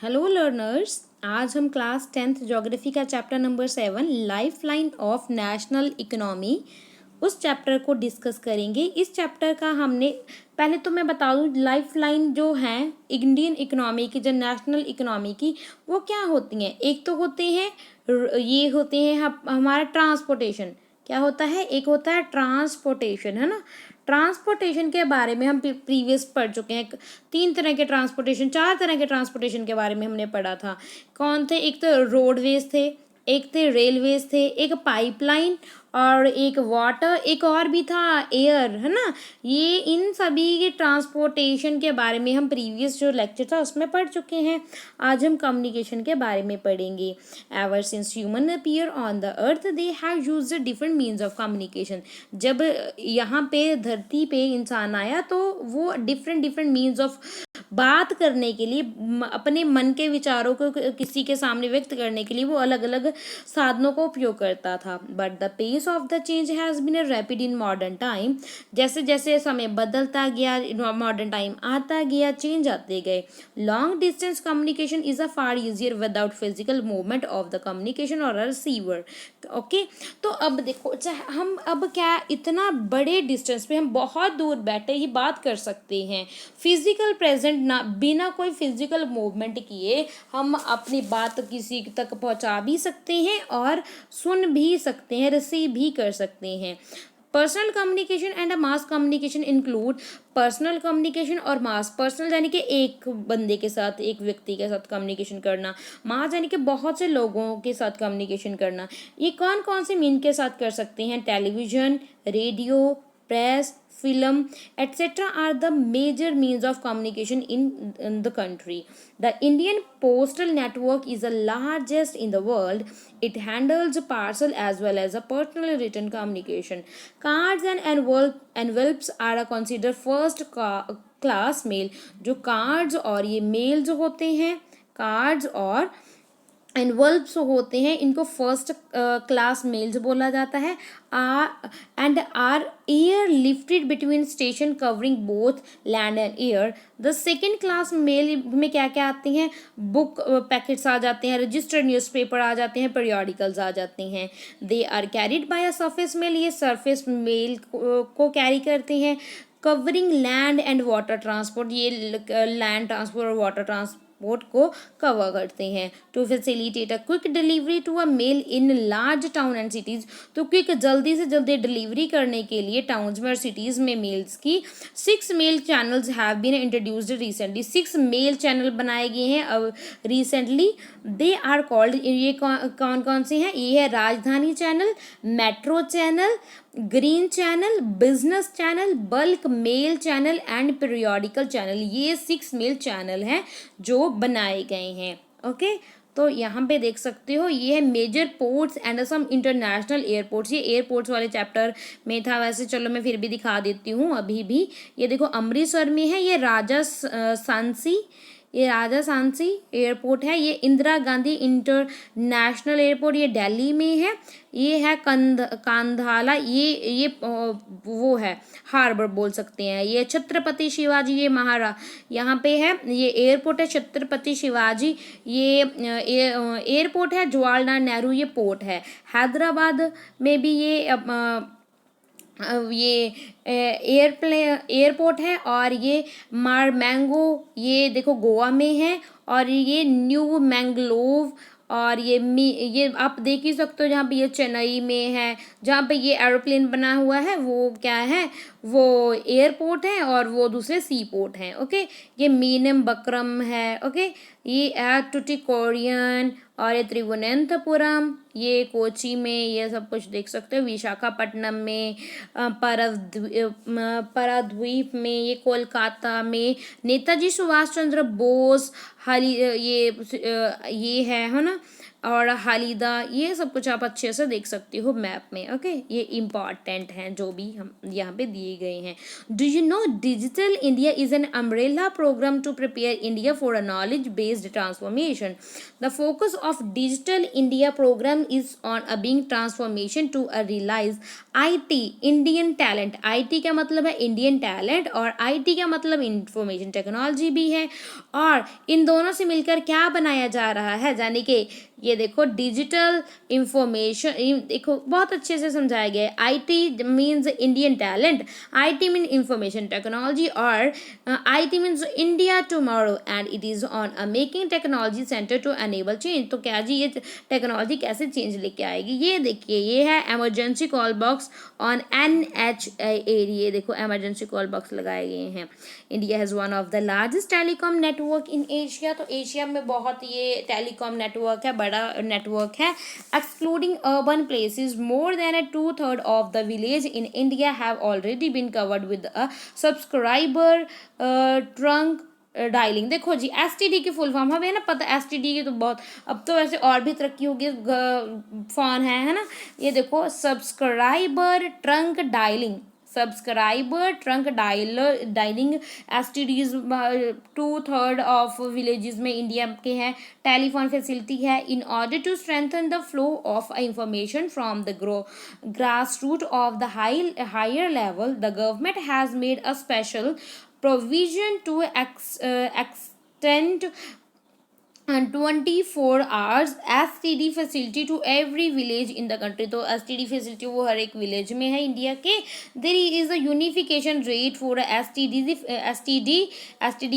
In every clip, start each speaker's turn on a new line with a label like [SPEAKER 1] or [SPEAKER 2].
[SPEAKER 1] Hello learners, आज हम class 10th geography का chapter number 7 life line of national economy उस चैप्टर को डिस्कस करेंगे। इस चैप्टर का हमने पहले तो मैं बता दूं लाइफ लाइन जो है इंडियन इकोनॉमी की, जो नेशनल इकोनॉमी की, वो क्या होती हैं। एक तो होते हैं ये होते हैं हमारा ट्रांसपोर्टेशन। क्या होता है? एक होता है ट्रांसपोर्टेशन, है ना। ट्रांसपोर्टेशन के बारे में हम प्रीवियस पढ़ चुके हैं। तीन तरह के ट्रांसपोर्टेशन, चार तरह के ट्रांसपोर्टेशन के बारे में हमने पढ़ा था। कौन थे? एक तो रोडवेज थे, एक थे रेलवेज थे, एक पाइपलाइन और एक वाटर, एक और भी था एयर, है ना। ये इन सभी के ट्रांसपोर्टेशन के बारे में हम प्रीवियस जो लेक्चर था उसमें पढ़ चुके हैं। आज हम कम्युनिकेशन के बारे में पढ़ेंगे। Ever since human appear on the earth they have used different means of communication. जब यहाँ पे धरती पे इंसान आया तो वो डिफरेंट मीन्स ऑफ बात करने के लिए, अपने मन के विचारों को किसी के सामने व्यक्त करने के लिए वो अलग अलग साधनों का उपयोग करता था। But the pace of the change has been rapid in modern time. जैसे जैसे समय बदलता गया, मॉडर्न टाइम आता गया, चेंज आते गए। Long distance communication is a far easier without physical movement of the communication और रिसीवर। ओके, तो अब देखो, चाहे हम अब क्या इतना बड़े डिस्टेंस पे हम बहुत दूर बैठे ही बात कर सकते हैं। फिजिकल प्रेजेंट ना, बिना कोई फिजिकल मूवमेंट किए हम अपनी बात किसी तक पहुंचा भी सकते हैं और सुन भी सकते हैं, रिसीव भी कर सकते हैं। Personal communication and mass communication include personal communication और मास। पर्सनल यानी कि एक बंदे के साथ, एक व्यक्ति के साथ कम्युनिकेशन करना। मास यानी कि बहुत से लोगों के साथ कम्युनिकेशन करना। ये कौन कौन से मीन के साथ कर सकते हैं? Television, radio, press, film, etc. are the major means of communication in the country. The Indian postal network is the largest in the world. It handles parcel as well as a personal written communication. Cards and envelopes are considered first class mail. जो cards और ये mails होते हैं, cards और एनवल्प्स होते हैं, इनको first class mails बोला जाता है। And are airlifted between station covering both land and air. The second class mail में क्या क्या आते हैं? बुक पैकेट्स आ जाते हैं, रजिस्टर्ड न्यूज़पेपर आ जाते हैं, पीरियोडिकल्स आ जाते हैं। They are carried by a surface mail. ये सरफेस मेल को कैरी करते हैं। Covering land and water transport, ये लैंड ट्रांसपोर्ट और वाटर ट्रांसपोर्ट को कवर करते हैं। To facilitate a quick delivery to a mail in large town and cities. तो क्विक, जल्दी से जल्दी डिलीवरी करने के लिए टाउन्स में और सिटीज में मेल्स की 6 mail channels have been introduced recently. 6 mail channel बनाए गए हैं अब रिसेंटली। दे आर कॉल्ड, ये कौन कौन से हैं? ये है Rajdhani channel, metro channel, green channel, business channel, bulk mail channel and periodical channel. ये 6 मेल चैनल हैं जो बनाए गए हैं। ओके, तो यहाँ पे देख सकते हो ये है major ports and some international airports. ये एयरपोर्ट्स वाले चैप्टर में था, वैसे चलो मैं फिर भी दिखा देती हूँ अभी भी। ये देखो अमृतसर में है, ये सांची, ये राजा सांची एयरपोर्ट है। ये इंदिरा गांधी इंटरनेशनल एयरपोर्ट, ये दिल्ली में है। ये है कांधाला, ये वो है हार्बर बोल सकते हैं। ये छत्रपति शिवाजी, ये यहाँ पे है, ये एयरपोर्ट है छत्रपति शिवाजी। ये एयरपोर्ट है जवाहरलाल नेहरू, ये पोर्ट है। हैदराबाद में भी ये एयरपोर्ट है। और ये मारमैंगो, ये देखो गोवा में है। और ये न्यू मैंगलोव, और ये आप देख ही सकते हो, जहाँ पे ये चेन्नई में है, जहाँ पे ये एरोप्लेन बना हुआ है वो क्या है? वो एयरपोर्ट है और वो दूसरे सी पोर्ट हैं। ओके, ये मीनम बक्रम है। ओके, ये टुटिकोरियन और ये त्रिवुनंतपुरम, ये कोची में, ये सब कुछ देख सकते हो। विशाखापट्टनम में, पाराद्वीप में, ये कोलकाता में, नेताजी सुभाष चंद्र बोस, ये है ना। और हालिदा, ये सब कुछ आप अच्छे से देख सकते हो मैप में। ओके, ये इम्पॉर्टेंट हैं जो भी हम यहाँ पे दिए गए हैं। Do you know digital India is an umbrella programme to prepare India for a knowledge based transformation. The focus of digital India programme is on a being transformation to a realise IT Indian talent. IT का मतलब है Indian talent और IT का मतलब information technology भी है, और इन दोनों से मिलकर क्या बनाया जा रहा है, यानी कि ये देखो डिजिटल इंफॉर्मेशन, देखो बहुत अच्छे से समझाया गया है। IT means Indian talent, IT mean information technology, और IT means India tomorrow and it is on a making technology centre to enable change. तो क्या जी ये टेक्नोलॉजी कैसे चेंज लेके आएगी, ये देखिए ये है emergency call box on NH area. देखो इमरजेंसी कॉल बॉक्स लगाए गए हैं। India has one of the largest telecom network in Asia. तो एशिया में बहुत ये टेलीकॉम नेटवर्क है, बड़ा नेटवर्क है। Excluding urban places, more than 2/3 of the village in India have already been covered with a subscriber trunk dialling. देखो जी STD की फुल फॉर्म हमें ना पता, STD की तो बहुत, अब तो वैसे और भी तरक्की होगी फोन है ना। ये देखो subscriber trunk dialling, subscriber trunk dialling STDs 2/3 of villages में इंडिया के हैं। टेलीफोन फैसिलिटी है। In order to strengthen the flow of information from the grass root of the higher level, the government has made a special provision to extend 24 hours STD facility to every village in the country. तो STD facility वो हर एक village में है India के। There is a unification rate for STD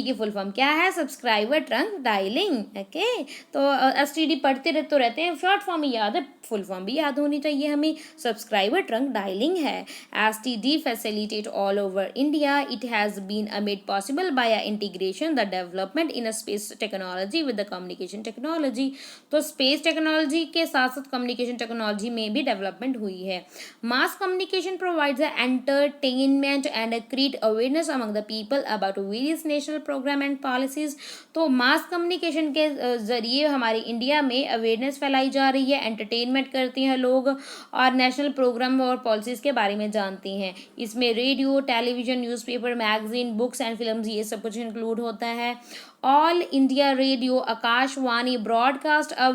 [SPEAKER 1] की full form क्या है, सब्सक्राइबर ट्रंक डायलिंग। ओके, तो STD पढ़ते रहते तो रहते हैं, शॉर्ट फॉर्म ही याद है, फुल फॉर्म भी याद होनी चाहिए हमें। सब्सक्राइबर ट्रंक डायलिंग है। STD facilitate all over India. It has been made possible by integration the development in a space technology with the communication technology. तो स्पेस टेक्नोलॉजी के साथ साथ कम्युनिकेशन टेक्नोलॉजी में भी डेवलपमेंट हुई है। Mass communication provides entertainment and create awareness among the people about various national programme and policies. तो mass communication के जरिए हमारे इंडिया में अवेयरनेस फैलाई जा रही है, एंटरटेनमेंट करते हैं लोग और नेशनल प्रोग्राम और पॉलिसीज के बारे में जानते हैं। इसमें radio, television, newspaper, magazine, books and films ये सब कुछ इंक्लूड होता है। All India radio Akashvani broadcast a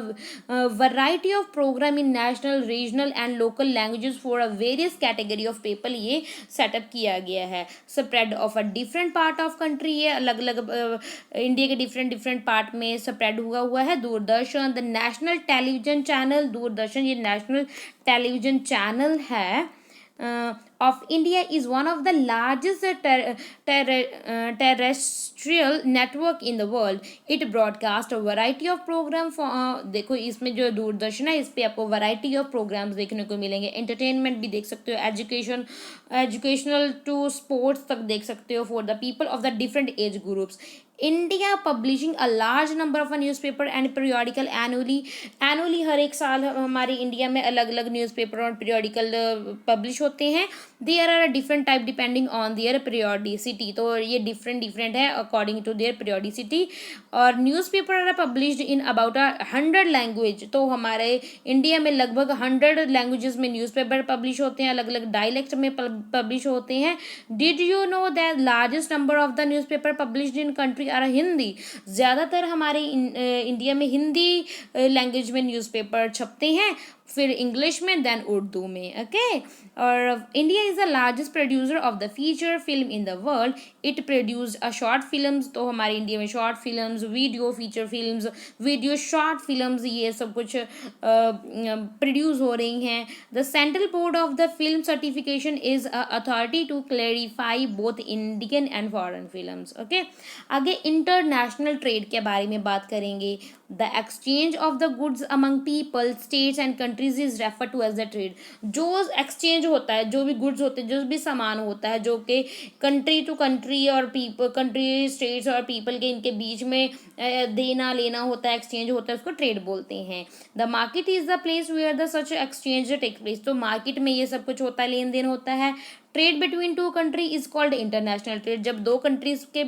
[SPEAKER 1] variety of programme in national, regional and local languages for a various category of people, ये सेटअप किया गया है। Spread of a different part of country, ये अलग अलग इंडिया के डिफरेंट पार्ट में spread हुआ है। Doordarshan the national television channel, Doordarshan ये नेशनल टेलीविजन चैनल है of India is one of the largest terrestrial network in the world. It broadcasts a variety of program for देखो इसमें जो दूरदर्शन है इस पे आपको वैरायटी ऑफ प्रोग्राम्स देखने को मिलेंगे। एंटरटेनमेंट भी देख सकते हो, एजुकेशनल टू स्पोर्ट्स तक देख सकते हो for the people of the different age groups. India publishing a large number of newspaper and periodical annually हर एक साल हमारे इंडिया में अलग अलग न्यूज़पेपर और पीरियोडिकल पब्लिश होते हैं। There are different type depending on their periodicity, तो ये डिफरेंट है अकॉर्डिंग टू देयर पीरियोडिसिटी। और newspaper are published in about 100 language, तो हमारे इंडिया में लगभग 100 लैंग्वेजेस में न्यूज़पेपर पब्लिश होते हैं, अलग अलग डायलेक्ट में पब्लिश होते हैं। Did you know that largest number of the newspaper published in country are Hindi. ज़्यादातर हमारे इंडिया में हिंदी लैंग्वेज में न्यूज़पेपर छपते हैं, फिर इंग्लिश में, देन उर्दू में। ओके, और India is the largest producer of the feature film in the world. It produce a short films, तो हमारे इंडिया में short films, video feature films, video short films ये सब कुछ प्रोड्यूस हो रही हैं। The central board of the film certification is a authority to clarify both Indian and foreign films. Okay, आगे इंटरनेशनल ट्रेड के बारे में बात करेंगे। The exchange of the goods among people, states and countries is refer to as the trade. जो exchange होता है, जो भी गुड्स होते हैं, जो भी सामान होता है जो कि कंट्री टू कंट्री और पीपल, कंट्री, स्टेट्स और पीपल के इनके बीच में देना लेना होता है, एक्सचेंज होता है, उसको ट्रेड बोलते हैं। The market is the place where the such exchange take place, तो मार्केट में ये सब कुछ होता है, लेन देन होता है। Trade between two country is called international trade. जब दो कंट्रीज के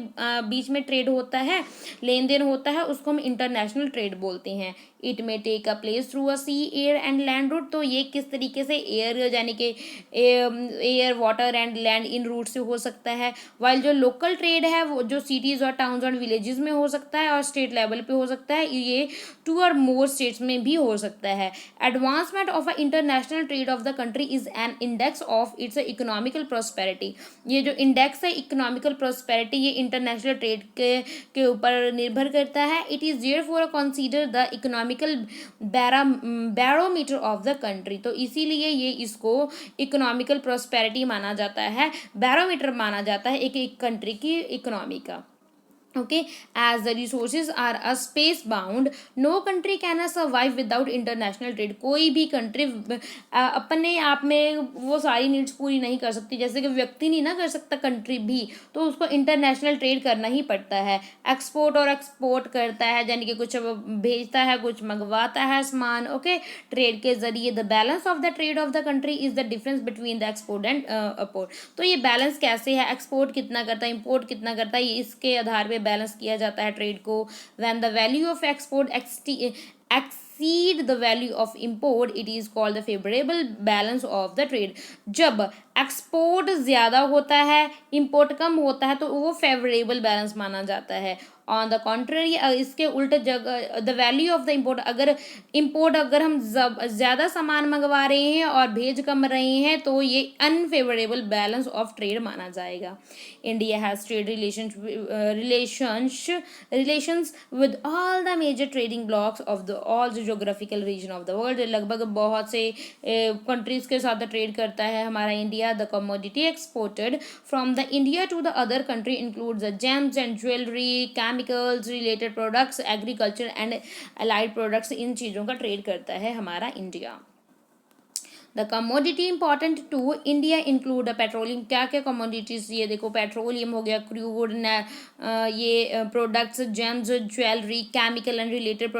[SPEAKER 1] बीच में ट्रेड होता है, लेन देन होता है, उसको हम इंटरनेशनल ट्रेड बोलते हैं। It may take a place through a sea, air and land route. तो ये किस तरीके से एयर यानी कि air, water and land in route से हो सकता है। वाइल जो लोकल ट्रेड है वो जो सिटीज़ और टाउन्स और विलेजेस में हो सकता है और स्टेट लेवल पे हो सकता है, ये 2 और मोर स्टेट्स में भी हो सकता है। Advancement of a international trade off the country is an index of its economical prosperity. ये जो इंडेक्स है इकोनॉमिकल प्रोस्पेरिटी, ये इंटरनेशनल ट्रेड के ऊपर निर्भर करता है। It is therefore consider the economical barometer of the country. तो इसीलिए ये इसको इकोनॉमिकल प्रोस्पेरिटी माना जाता है, बैरोमीटर माना जाता है एक कंट्री की इकोनॉमी का। okay, as the resources are a space bound, no country can survive without international trade। कोई भी कंट्री अपने आप में वो सारी नीड्स पूरी नहीं कर सकती, जैसे कि व्यक्ति नहीं ना कर सकता, कंट्री भी, तो उसको इंटरनेशनल ट्रेड करना ही पड़ता है। एक्सपोर्ट और एक्सपोर्ट करता है, यानी कि कुछ भेजता है, कुछ मंगवाता है सामान। ओके, ट्रेड के जरिए the balance of the trade off the country is the difference between the export and import. तो ये बैलेंस कैसे है, एक्सपोर्ट कितना करता है, इंपोर्ट कितना करता है, इसके आधार पे बैलेंस किया जाता है ट्रेड को। When the value of export exceed the value of import, it is called the favorable balance of the trade। जब एक्सपोर्ट ज़्यादा होता है, इंपोर्ट कम होता है, तो वो फेवरेबल बैलेंस माना जाता है। ऑन द कॉन्ट्ररी, इसके उल्टे जगह the value of the import, अगर हम ज़्यादा सामान मंगवा रहे हैं और भेज कम रहे हैं, तो ये अनफेवरेबल बैलेंस ऑफ ट्रेड माना जाएगा। India has trade relations with all the major trading blocs of the all geographical region of the world. लगभग बहुत से कंट्रीज़ के साथ ट्रेड करता है हमारा India. The commodity exported from the India to the other country include the gems and jewellery, chemicals, related products, agriculture and allied products. इन चीज़ों का ट्रेड करता है हमारा India. The commodity important to India include petroleum. क्या क्या commodities, ये देखो, पेट्रोलियम हो गया, क्रूड, ये products, gems, jewellery, chemical and related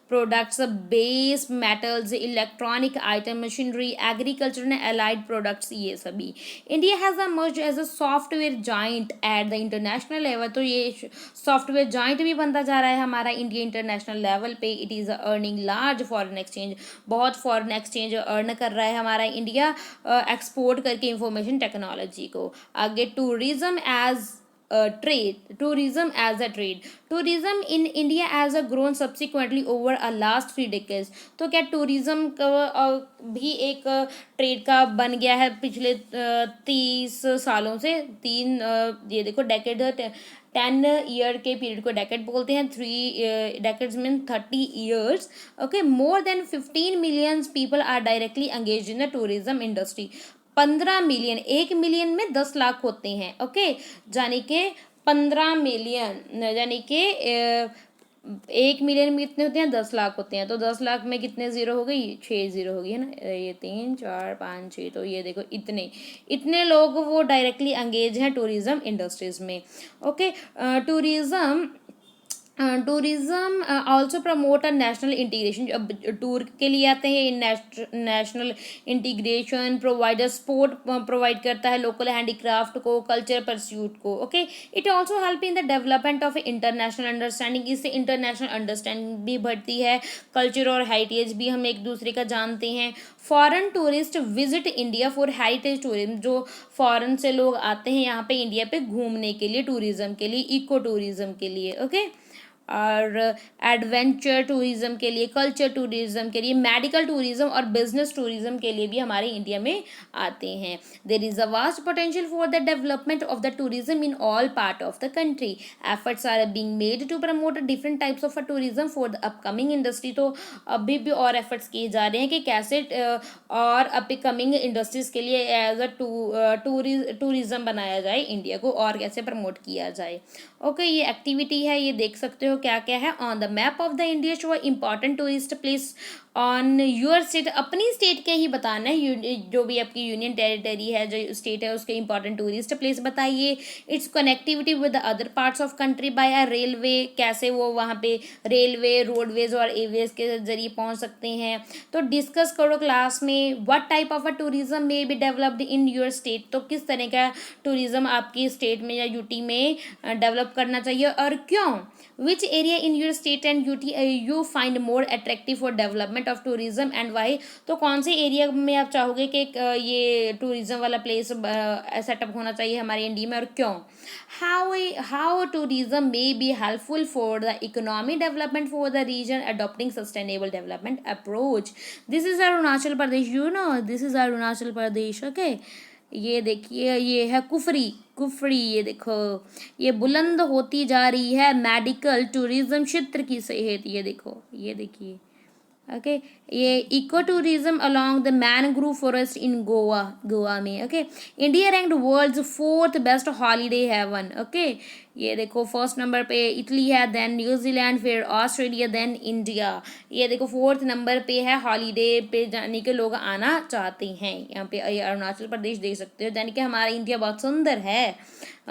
[SPEAKER 1] products, base metals, electronic item, machinery, agriculture and allied products, ये सभी। India has emerged as a software giant at the international level. तो ये सॉफ्टवेयर जाइंट भी बनता जा रहा है हमारा इंडिया इंटरनेशनल लेवल पे। It is earning large foreign exchange, बहुत फॉरेन एक्सचेंज अर्न कर रहा है हमारा इंडिया एक्सपोर्ट करके इंफॉर्मेशन टेक्नोलॉजी को। आगे tourism as tourism as a trade। tourism in India has grown subsequently over a last 3 decades। तो क्या टूरिज्म भी एक ट्रेड का बन गया है पिछले 30 सालों से? ये देखो, डेकेड 10 ईयर के पीरियड को डेकेड बोलते हैं। 3 decades mean 30 years. Okay, more than 15 million people are directly engage in the tourism industry. 15 million, 1 million में 10 लाख होते हैं। ओके, यानी कि 15 मिलियन, यानी कि 1 मिलियन में कितने होते हैं? 10 लाख होते हैं। तो 10 लाख में कितने ज़ीरो हो गई? 6 ज़ीरो हो गई है ना। ये 3 4 5 6, तो ये देखो इतने लोग वो डायरेक्टली एंगेज हैं टूरिज़्म इंडस्ट्रीज़ में। Okay, tourism also promote a national integration. अब टूर के लिए आते हैं, national integration, provider sport provide करता है लोकल हैंडीक्राफ्ट को, कल्चर परस्यूट को। Okay, it also help in the development of international understanding. इससे इंटरनेशनल अंडरस्टैंडिंग भी बढ़ती है, कल्चर और हेरिटेज भी हम एक दूसरे का जानते हैं। Foreign tourist visit India for heritage tourism. जो फॉरेन से लोग आते हैं यहाँ पे इंडिया पे घूमने के लिए, टूरिज्म के लिए, इको टूरिज्म के लिए। ओके, और एडवेंचर टूरिज्म के लिए, कल्चर टूरिज्म के लिए, मेडिकल टूरिज्म और बिजनेस टूरिज्म के लिए भी हमारे इंडिया में आते हैं। There is a vast potential for the development of the tourism in all part of the country. Efforts are being made to promote different types of tourism for the upcoming industry. तो अभी भी और efforts किए जा रहे हैं कि कैसे और अपकमिंग इंडस्ट्रीज के लिए एज अ टूरिज्म बनाया जाए, इंडिया को और कैसे प्रमोट किया जाए। ओके, ये एक्टिविटी है, ये देख सकते हो क्या क्या है। On the map of the India show important tourist place on your state, अपनी स्टेट के ही बताना है, जो भी आपकी यूनियन टेरिटरी है, जो स्टेट है, उसके इंपॉर्टेंट टूरिस्ट प्लेस बताइए। It's connectivity with the other parts of country bye a railway, कैसे वो वहाँ पे रेलवे, रोडवेज और एवेज के जरिए पहुँच सकते हैं। तो डिस्कस करो क्लास में what type of a tourism may be developed in your state, तो किस तरह का टूरिज्म आपकी स्टेट में या यूटी में डेवलप करना चाहिए और क्यों। Which area in your state and UT you find more attractive for development of tourism and why, तो कौन से एरिया में आप चाहोगे कि ये टूरिज्म वाला प्लेस सेटअप होना चाहिए हमारे इंडिया में और क्यों। How tourism may be helpful for the economy development for the region adopting sustainable development approach. This is Arunachal Pradesh, you know this is Arunachal Pradesh. Okay, ये देखिए ये है कुफरी, कुफरी, ये देखो ये बुलंद होती जा रही है मेडिकल टूरिज्म क्षेत्र की सेहत, ये देखो ये देखिए। ओके, ये eco tourism along the mangrove forest in Goa, Goa में। Okay, India ranked world's 4th best holiday haven. Okay, ये देखो फर्स्ट नंबर पे इटली है, देन न्यूजीलैंड, फिर ऑस्ट्रेलिया, देन इंडिया। ये देखो 4th नंबर पे है हॉलीडे पे जाने के लोग आना चाहते हैं यहाँ पे, ये अरुणाचल प्रदेश देख सकते हो, यानी कि हमारा इंडिया बहुत सुंदर है।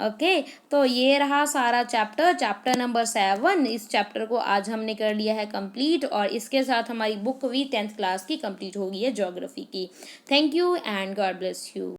[SPEAKER 1] ओके, तो ये रहा सारा चैप्टर, चैप्टर नंबर 7। इस चैप्टर को आज हमने कर लिया है कंप्लीट, और इसके साथ हमारी बुक भी 10th क्लास की कंप्लीट हो गई है ज्योग्राफी की। Thank you and God bless you.